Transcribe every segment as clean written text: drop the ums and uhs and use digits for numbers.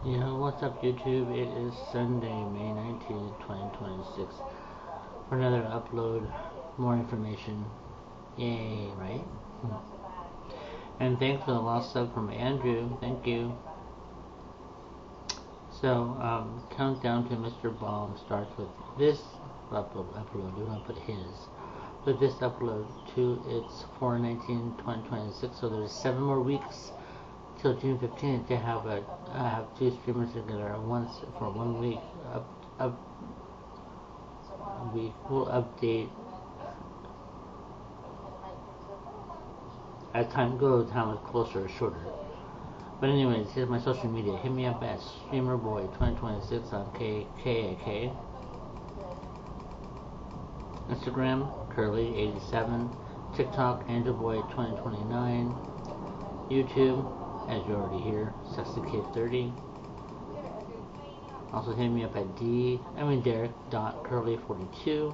Yeah, what's up YouTube? It is Sunday, May 19th, 2026 for another upload, more information. Yay, right? And thanks for the last sub from Andrew. Thank you. So, countdown to Mr. Bomb starts with this upload. We're going to put his. With this upload to its 4/19/2026. So there's 7 more weeks till June 15th to have two streamers together once for 1 week. We will update as time goes, how much closer or shorter. But anyways, here's my social media. Hit me up at StreamerBoy2026 on KAK. Instagram, Curly87. TikTok, AngelBoy2029. YouTube, as you already hear, SexyK30. Also hit me up at Derek.Curly42.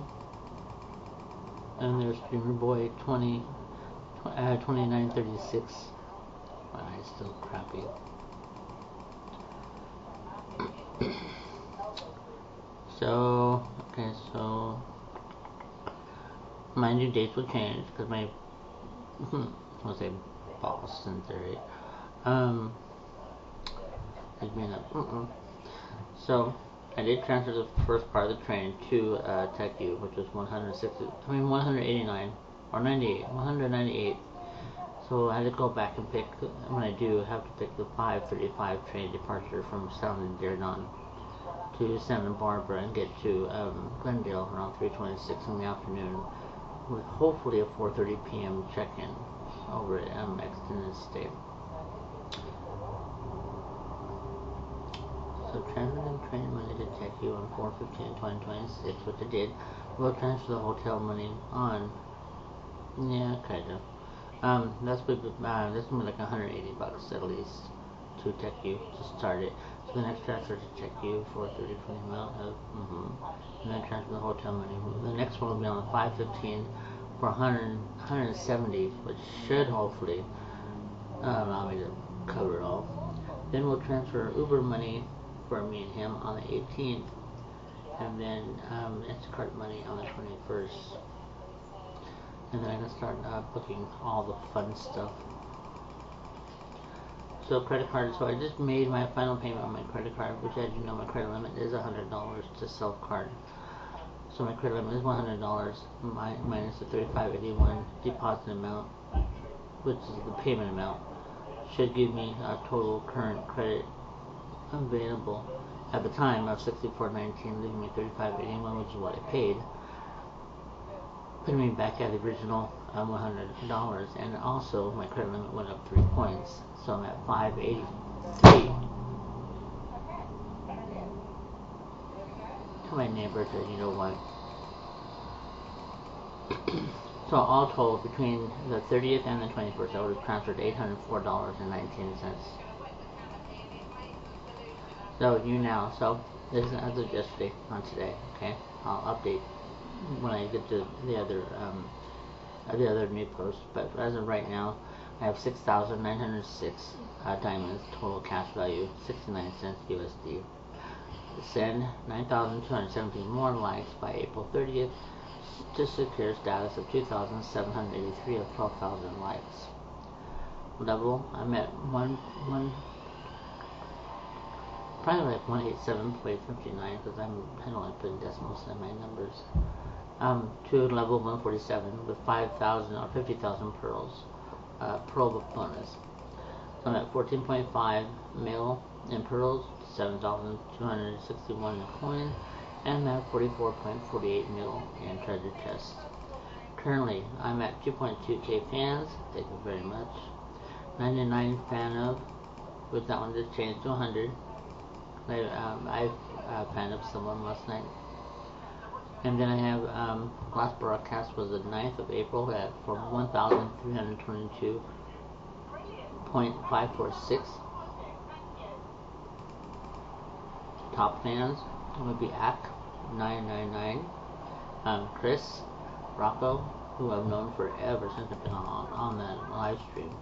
And there's StreamerBoy2936. My eye's still crappy. So my new dates will change because my I'll say boss in theory has been So I did transfer the first part of the train to TechU, which was 189 or 198. So I had to go back and pick, when I do, have to pick the 5:35 train departure from San Diego to Santa Barbara and get to Glendale around 3:26 in the afternoon, with hopefully a 4:30 p.m. check-in over at Extended Stay. So transferring train money to TechU on 4/15/2026, which I did. We'll transfer the hotel money on, yeah, kinda. That's gonna be like $180 at least to TechU to start it. So the next transfer to TechU for 30 for the amount of, and then transfer the hotel money. The next one will be on the 5/15 for 170, which should hopefully allow me to cover it all. Then we'll transfer Uber money for me and him on the 18th, and then Instacart money on the 21st. And then I can start booking all the fun stuff. So credit card, so I just made my final payment on my credit card, which, as you know, my credit limit is $100 to self-card. So my credit limit is $100 minus the $35.81 deposit amount, which is the payment amount, should give me a total current credit available at the time of $64.19, leaving me $35.81, which is what I paid, putting me back at the original $100. And also my credit limit went up 3 points, so I'm at 583. To my neighbor said, you know what? So all told, between the 30th and the 21st, I would have transferred $804.19. So this is as of yesterday, not today. Okay, I'll update when I get to the other new post. But as of right now, I have 6,906 diamonds, total cash value 69 cents USD. Send 9,217 more likes by April 30th to secure status of 2,783 of 12,000 likes. Level, I'm at probably like 187.59 because I don't like putting decimals in my numbers. To level 147 with 5,000 or 50,000 pearls, pearl bonus. So I'm at 14.5 mil in pearls, 7,261 in coin, and I'm at 44.48 mil in treasure chests. Currently, I'm at 2.2k fans. Thank you very much. 99 fan of, with that one just changed to 100. I fanned up someone last night. And then I have last broadcast was the 9th of April for 1,322.546. Top fans would be Ak999, Chris, Rocco, who I've known forever since I've been on that live stream.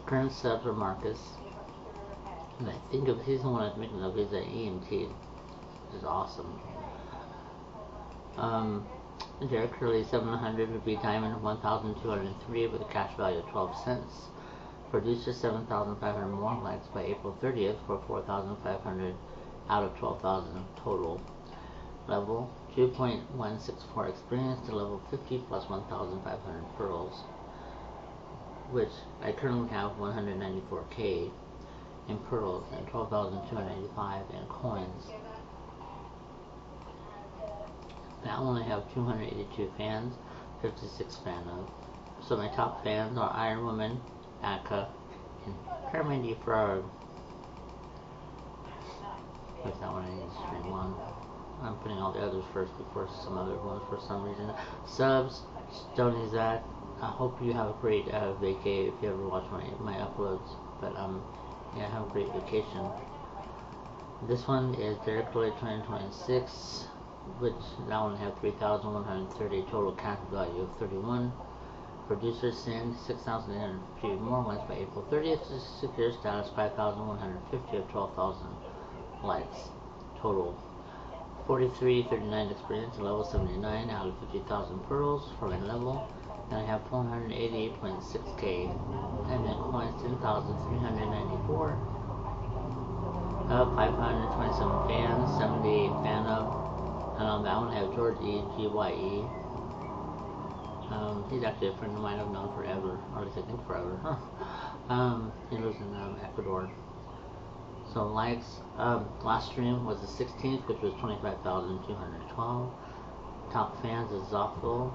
Current subs are Marcus, And I think if he's the one that's making up, he's an EMT, which is awesome. Derek Curley 700 would be Diamond 1,203 with a cash value of 12 cents. Producer 7,500 more likes by April 30th for 4,500 out of 12,000 total. Level 2.164 experience to level 50 plus 1,500 pearls, which I currently have 194k in pearls and 12,285 in coins. That one I have 282 fans, 56 fan of. So my top fans are Iron Woman, Akka, and Hermione Frog. Which that one I need to stream on. I'm putting all the others first before some other ones for some reason. Subs, Stony Zach. I hope you have a great vacay if you ever watch my uploads. But yeah, have a great vacation. This one is Derek Lloyd 2026, which that one have 3,130 total cash value of 31. Producer send 6,850 more ones by April 30th to secure status 5,150 of 12,000 likes total. 4339 experience to level 79 out of 50,000 pearls for my level. And I have 488.6k and then coins 10,394 of 527 fans, 78 fan of, and on that one I have George E. Gye. He's actually a friend of mine I've known forever, or at least I think forever. He lives in Ecuador. So likes, last stream was the 16th, which was 25,212. Top fans is Zoffel,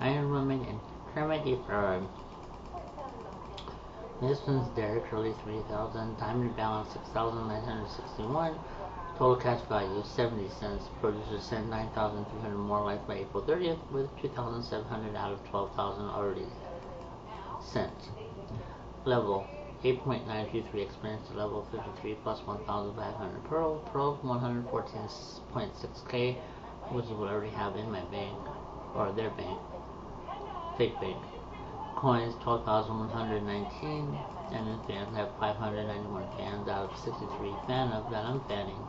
Iron Woman, and Kermit the Frog. This one's Derek Curley 3,000, Diamond Balance 6,961, total cash value 70 cents. Producer sent 9,300 more likes by April 30th with 2,700 out of 12,000 already sent. Level 8.923 experience to level 53 plus 1,500 pearls 114.6k, which is what I already have in my bank, or their bank, fake bank. Coins 12,119, and then fans have 591 fans out of 63 fan of that I'm fanning.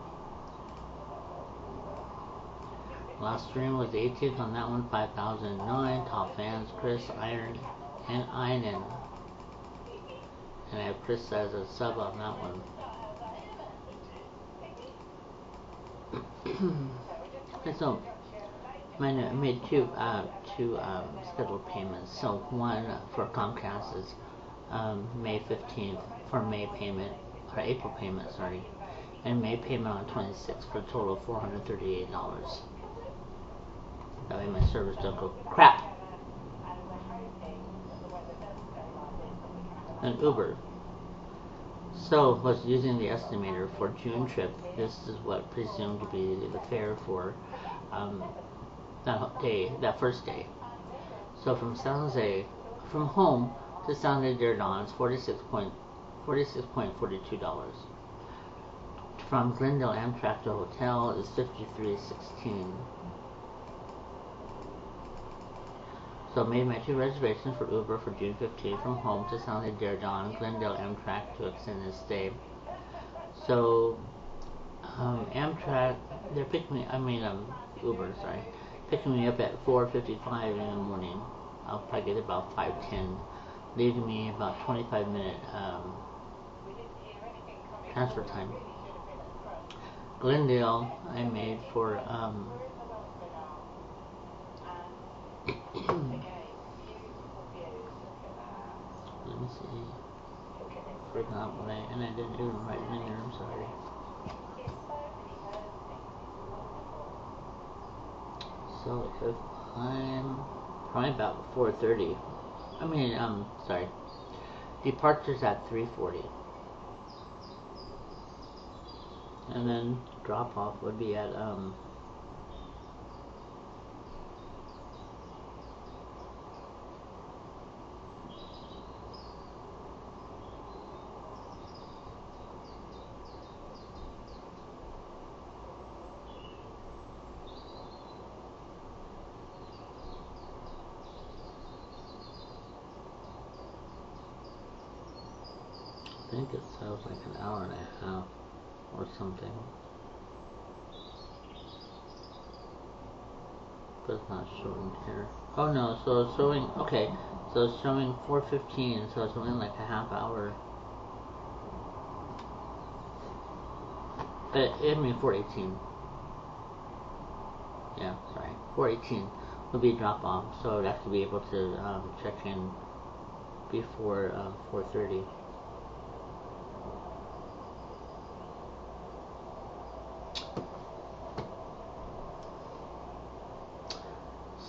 Last stream was the 18th on that one, 5,009. Top fans Chris, Iron, and Einen. And I have Chris as a sub on that one. And so I made two scheduled payments. So one for Comcast is May 15th for May payment, or April payment, sorry, and May payment on 26th for a total of $438. That way my servers don't go crap. And Uber. So was using the estimator for June trip. This is what presumed to be the fare for that first day. So from San Jose, from home to San Jose Diridon is $46.42. From Glendale Amtrak to hotel is $53.16. So I made my two reservations for Uber for June 15th from home to San Jose Diridon, Glendale Amtrak to extend this stay. So Amtrak, they're picking me, Uber, sorry, picking me up at 4:55 in the morning. I'll probably get about 5:10, leaving me about 25-minute transfer time. Glendale, I made for let me see. Forgot what I didn't even write it in there. I'm sorry. So if I'm probably about 4:30. Sorry. Departure's at 3:40. And then drop off would be at think it says like an hour and a half or something. But it's not showing here. Oh no, so it's showing, okay, so it's showing 4:15, so it's only like a half hour. I mean 4:18. Yeah, sorry, 4:18 would be drop off, so I'd have to be able to check in before 4:30.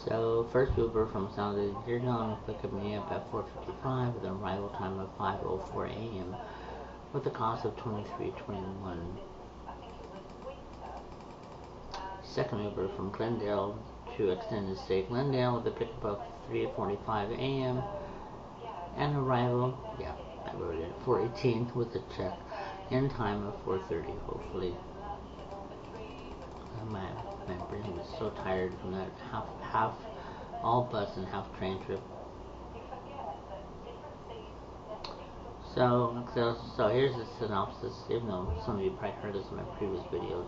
So first Uber from San Jose, you're going to pick me up at 4:55 with an arrival time of 5:04 a.m. with a cost of $23.21. Second Uber from Glendale to Extended Stay Glendale with a pickup of 3:45 a.m. and arrival, yeah, I wrote it, 4:18 with a check-in time of 4:30. Hopefully, my brain was so tired from that half all bus and half train trip. So here's the synopsis, even though some of you probably heard this in my previous videos.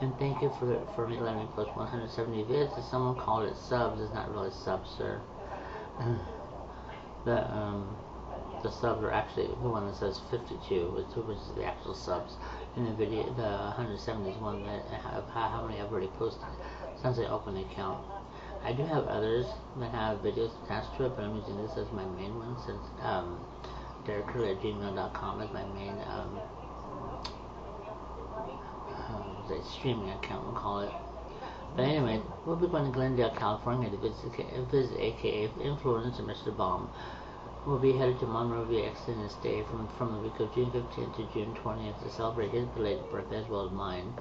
And thank you for letting me post 170 vids. If someone called it subs, it's not really subs, sir. The subs are actually the one that says 52, which is the actual subs. And the video, the 170 is one that how many I've already posted since I opened the account. I do have others that have videos attached to it, but I'm using this as my main one since DerekCurley@gmail.com is my main streaming account, we'll call it. But anyway, we'll be going to Glendale, California to visit aka influencer Mr. Baum. We'll be headed to Monrovia Extended Stay from the week of June 15th to June 20th to celebrate his belated birthday as well as mine.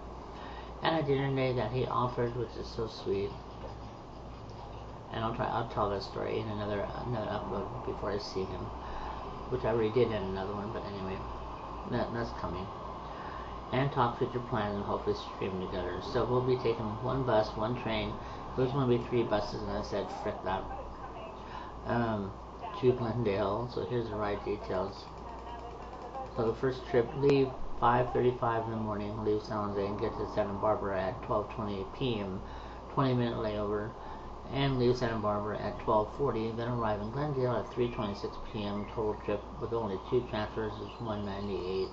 And a dinner day that he offered, which is so sweet. And I'll tell that story in another upload before I see him, which I already did in another one, but anyway, that's coming. And talk future plans and hopefully stream together. So we'll be taking one bus, one train. It was going to be 3 buses, and I said, frick that. To Glendale. So here's the ride details. So the first trip, leave 5:35 in the morning, leave San Jose and get to Santa Barbara at 12:28 p.m. 20-minute layover, and leave Santa Barbara at 12:40. Then arrive in Glendale at 3:26 p.m. Total trip with only 2 transfers is $198.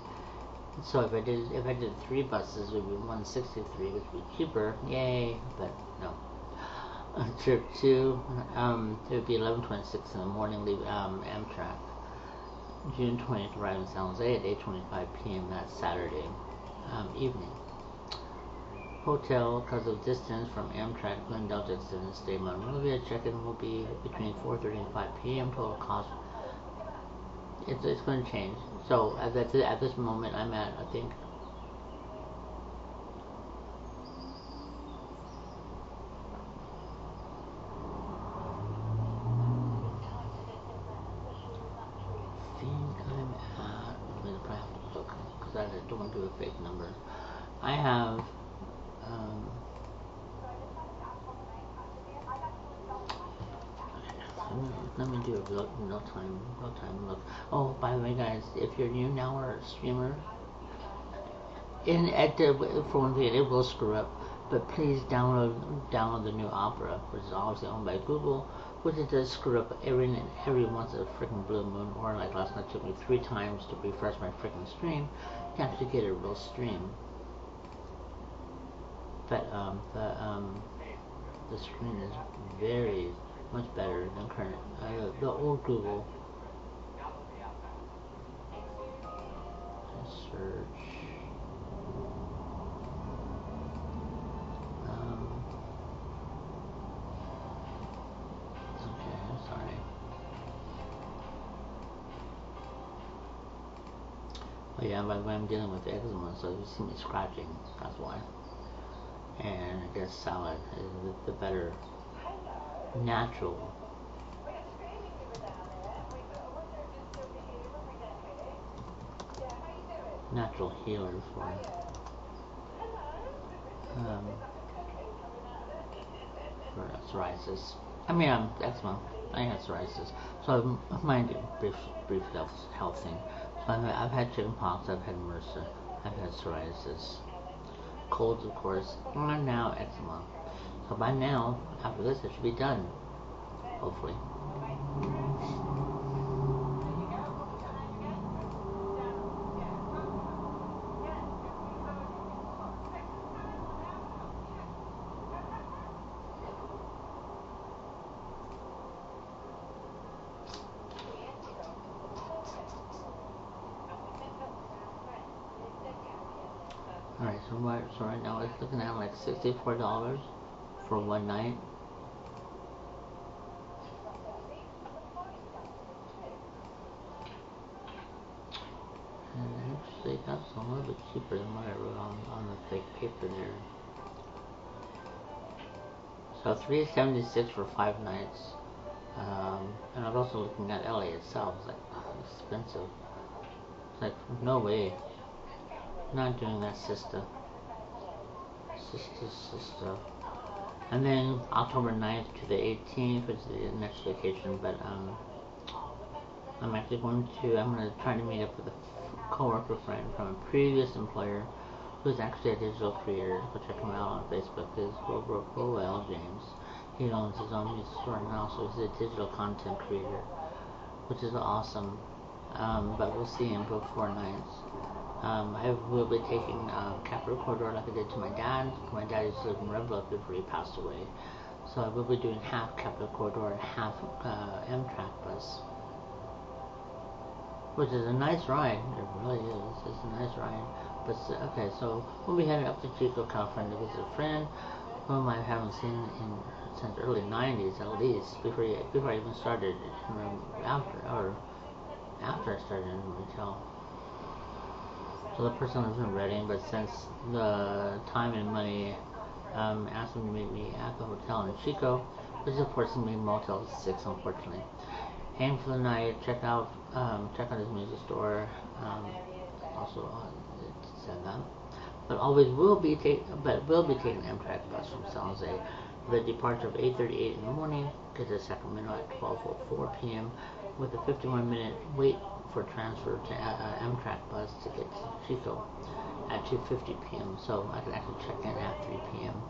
So if I did 3 buses, it would be $163, which would be cheaper. Yay! But no. Trip 2, it would be 11:26 in the morning, leave Amtrak. June 20th, arrive in San Jose at 8:25 p.m. that Saturday evening. Hotel, because of distance from Amtrak, Glendale to Extended Stay Monrovia, check-in will be between 4:30 and 5 p.m. Total cost, it's going to change. So at this moment, I'm at, I think, I don't want to do a fake number. I have let me do a real time look. Oh, by the way, guys, if you're new now or a streamer, for one thing, it will screw up. But please download the new Opera, which is obviously owned by Google, which it does screw up every once in a freaking blue moon. Or like last night, it took me 3 times to refresh my freaking stream to actually get a real stream. But the screen is very much better than current the old Google. Search. Okay, sorry. Oh yeah, by the way, I'm dealing with eczema, so you see me scratching, that's why. And I guess salad is the better natural healer for psoriasis. I mean, eczema. I had psoriasis, so mind you, brief health thing. I've had chickenpox, I've had MRSA, I've had psoriasis, colds of course, and now eczema. So by now, after this, it should be done, hopefully. Alright, so right now it's looking at like $64 for one night. And actually that's a little bit cheaper than what I wrote on the fake paper there. So $376 for 5 nights. And I was also looking at LA itself. It's like expensive. It's like no way. Not doing that, sister. And then October 9th to the 18th, which is the next vacation. But I'm actually going to try to meet up with a coworker friend from a previous employer who's actually a digital creator. Go check him out on Facebook. It's Roel James. He owns his own music store now, so he's a digital content creator, which is awesome. But we'll see him for 4 nights. I will be taking Capra Corridor like I did to my dad. My dad used to live in Red Bluff before he passed away. So I will be doing half Capra Corridor and half Amtrak bus. Which is a nice ride. It really is. It's a nice ride. But okay, so we'll be heading up to Chico, California to visit a friend whom I haven't seen since early 90s at least, before I even started after I started in retail. So the person lives in Redding, but since the time and money asked him to meet me at the hotel in Chico, which is forcing me Motel 6, unfortunately. Aim for the night, check out his music store, also it said that. But will be taking Amtrak bus from San Jose. The departure of 8:38 in the morning, get to Sacramento at 12:04 p.m. with a 51-minute wait for transfer to Amtrak bus to get to Chico at 2:50 p.m. So I can actually check in at 3 p.m.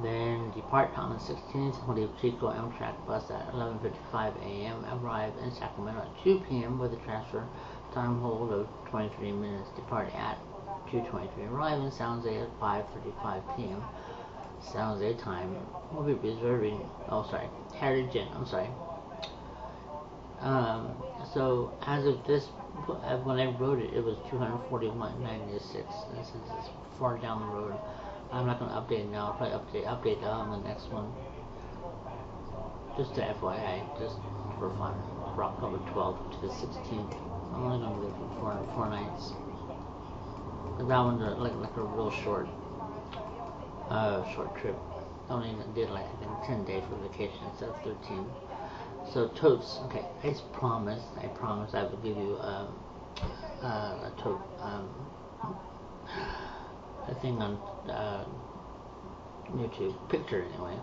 Then depart on the 16th, leave Chico Amtrak bus at 11:55 a.m. Arrive in Sacramento at 2 p.m. with a transfer time hold of 23 minutes. Depart at 2:23. Arrive in San Jose at 5:35 p.m. San Jose time. We'll be reserving. Heritage Inn. So as of this, when I wrote it, it was $241.96. Since it's far down the road, I'm not going to update it now. I'll probably update that on the next one. Just to FYI, just for fun, for October 12th to the 16th. I'm only going to be there for 4 nights. But that one's like a real short trip. I only did like I think 10 days for vacation instead of 13. So totes, okay. I promise I will give you a tote a thing on YouTube, picture anyway,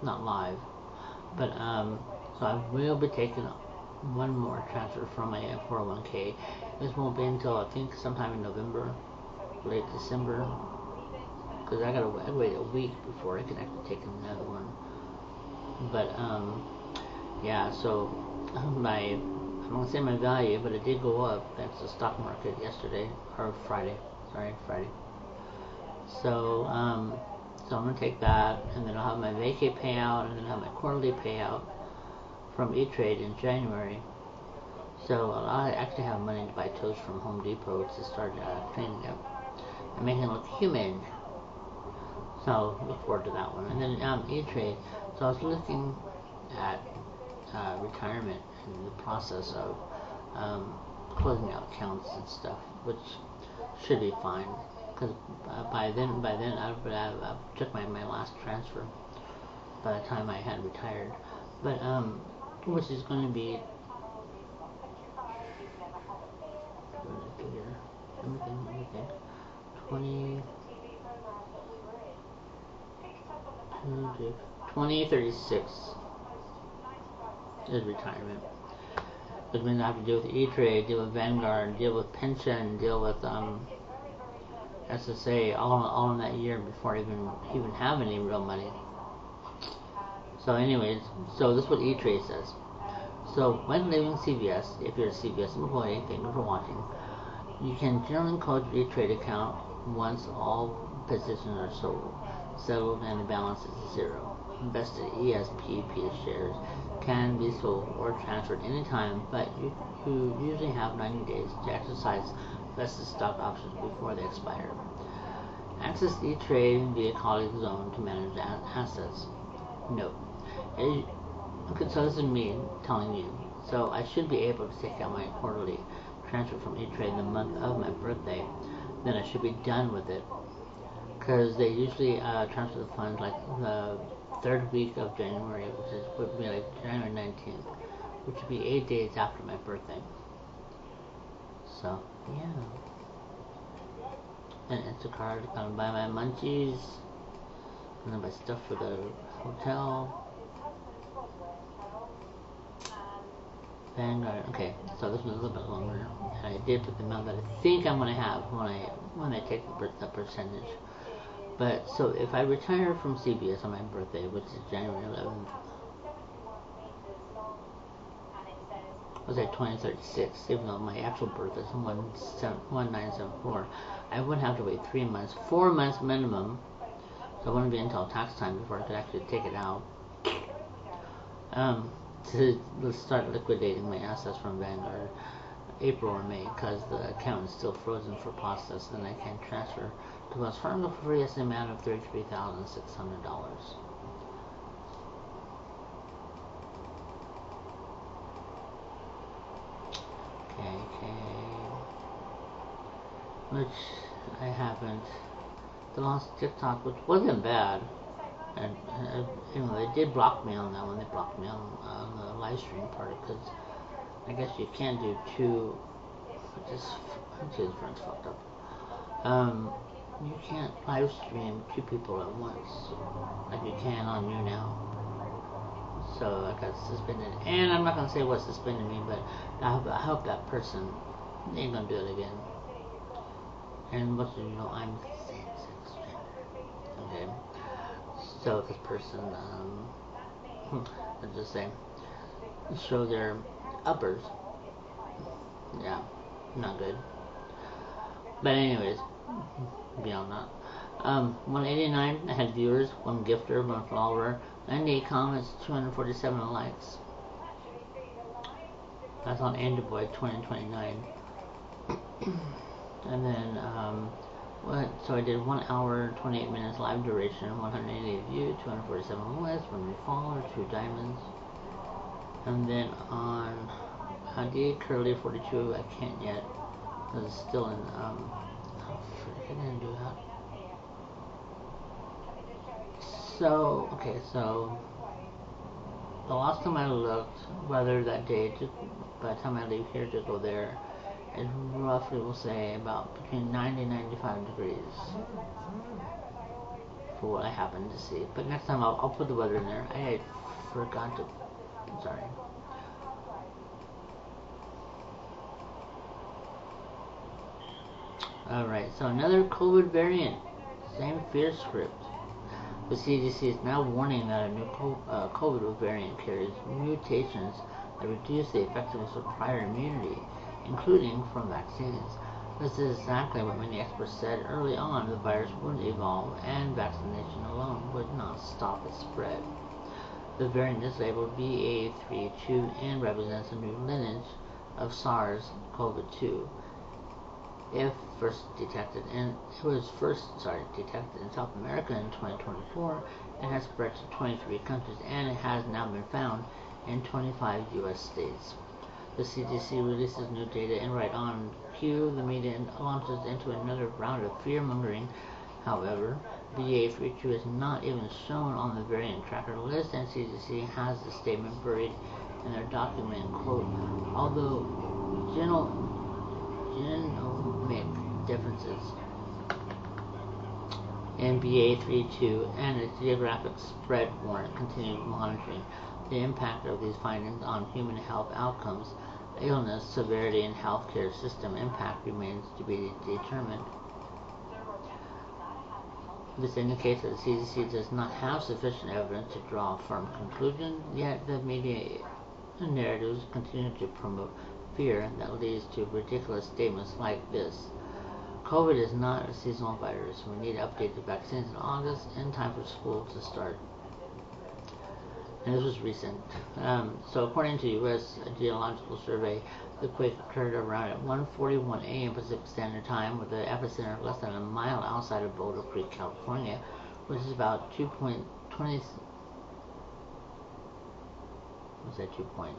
not live. But so I will be taking one more transfer from my 401k. This won't be until I think sometime in November, late December, because I gotta wait a week before I can actually take another one. But yeah, so I'm not gonna say my value, but it did go up thanks to the stock market yesterday or Friday. So so I'm gonna take that, and then I'll have my vacay payout, and then I'll have my quarterly payout from E-Trade in January. So I actually have money to buy toast from Home Depot to start cleaning up and making it look human. So look forward to that one. And then E-Trade. So I was looking at retirement and the process of closing out accounts and stuff, which should be fine. Because by then I took my last transfer by the time I had retired. But which is going to be everything 2036 is retirement. which means I have to deal with E-Trade, deal with Vanguard, deal with pension, deal with SSA, all in that year before I even have any real money. So anyways, so this is what E-Trade says. So when leaving CVS, if you're a CVS employee, thank you for watching, you can generally close your E-Trade account once all positions are sold, settled, and the balance is zero. Invested ESPP shares can be sold or transferred anytime, but you usually have 90 days to exercise vested stock options before they expire. Access E-Trade via colleague zone to manage assets. Note. So this is me telling you. So I should be able to take out my quarterly transfer from E-Trade the month of my birthday. Then I should be done with it. Because they usually transfer the funds like the third week of January, which would be like January 19th, which would be 8 days after my birthday. So, yeah. And Instacart, I can buy my munchies, and then buy stuff for the hotel. Vanguard. Okay, so this was a little bit longer. And I did put the amount that I think I'm gonna have when I take the percentage. But so if I retire from CVS on my birthday, which is January 11th, was at 2036, even though my actual birthday is 1974, I wouldn't have to wait 3 months, 4 months minimum. So it wouldn't be until tax time before I could actually take it out. To start liquidating my assets from Vanguard, April or May, because the account is still frozen for process, and I can't transfer to Wells Fargo for free as the amount of $33,600. Okay, which I haven't. The last TikTok, which wasn't bad, and they did block me on that one. They blocked me on the live stream part because I guess you can't do two. His friends fucked up. You can't live stream 2 people at once like you can on you now. So I got suspended, and I'm not gonna say what suspended me, but I hope that person ain't gonna do it again. And what do you know? I'm same-sex gender. Okay. So if this person, let's just say, show their uppers, yeah, not good. But anyways, beyond that, 189, I had viewers, 1 gifter, 1 follower, 98 comments, 247 likes. That's on Android 2029. And then, so I did 1 hour, 28 minutes live duration, 188 views, 247 likes, 1 follower, 2 diamonds. And then on Hadi Curly 42, I can't yet, because it's still in, oh frick, I didn't do that. So, okay, so, the last time I looked, weather that day, just by the time I leave here to go there, it roughly will say about between 90 and 95 degrees for what I happen to see. But next time I'll put the weather in there. I forgot to, sorry. Alright, so another COVID variant, same fear script. The CDC is now warning that a new COVID variant carries mutations that reduce the effectiveness of prior immunity, including from vaccines. This is exactly what many experts said early on. The virus would evolve, and vaccination alone would not stop its spread. The variant is labeled BA.3.2 and represents a new lineage of SARS-CoV-2. It was first detected in South America in 2024 and has spread to 23 countries, and it has now been found in 25 U.S. states. The CDC releases new data, and right on cue, the media launches into another round of fear-mongering. However, BA.3.2 is not even shown on the variant tracker list, and CDC has the statement buried in their document, quote, although genomic differences in BA.3.2 and its geographic spread warrant continued monitoring the impact of these findings on human health outcomes. illness severity and healthcare system impact remains to be determined. This indicates that the CDC does not have sufficient evidence to draw a firm conclusion, yet the media narratives continue to promote fear that leads to ridiculous statements like this. COVID is not a seasonal virus. We need to update the vaccines in August in time for school to start. And this was recent. So according to U.S. Geological Survey, the quake occurred around at 1:41 a.m. Pacific Standard Time, with the epicenter less than a mile outside of Boulder Creek, California, which is about 2.20. Was that 2 point?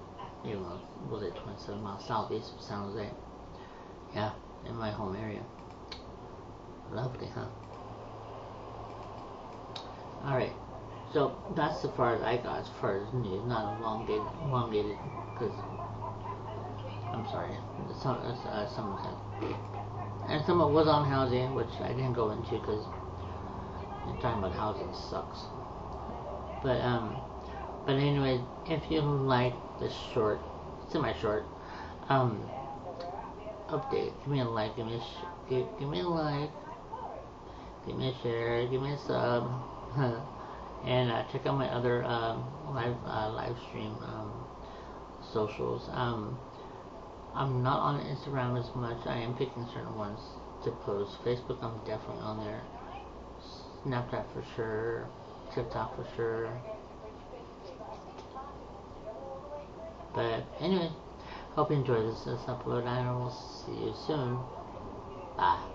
Was it 27 miles southeast of San Jose? Yeah, in my home area. Lovely, huh? Alright, so that's as far as I got as far as news, not elongated, because, I'm sorry, some and some was on housing, which I didn't go into because talking about housing sucks. But anyway, if you like this short, semi-short, update, give me a like, give me a like, give me a share, give me a sub, and check out my other live stream socials. I'm not on Instagram as much. I am picking certain ones to post. Facebook, I'm definitely on there. Snapchat for sure. TikTok for sure. But anyway, hope you enjoyed this upload, and I will see you soon. Bye.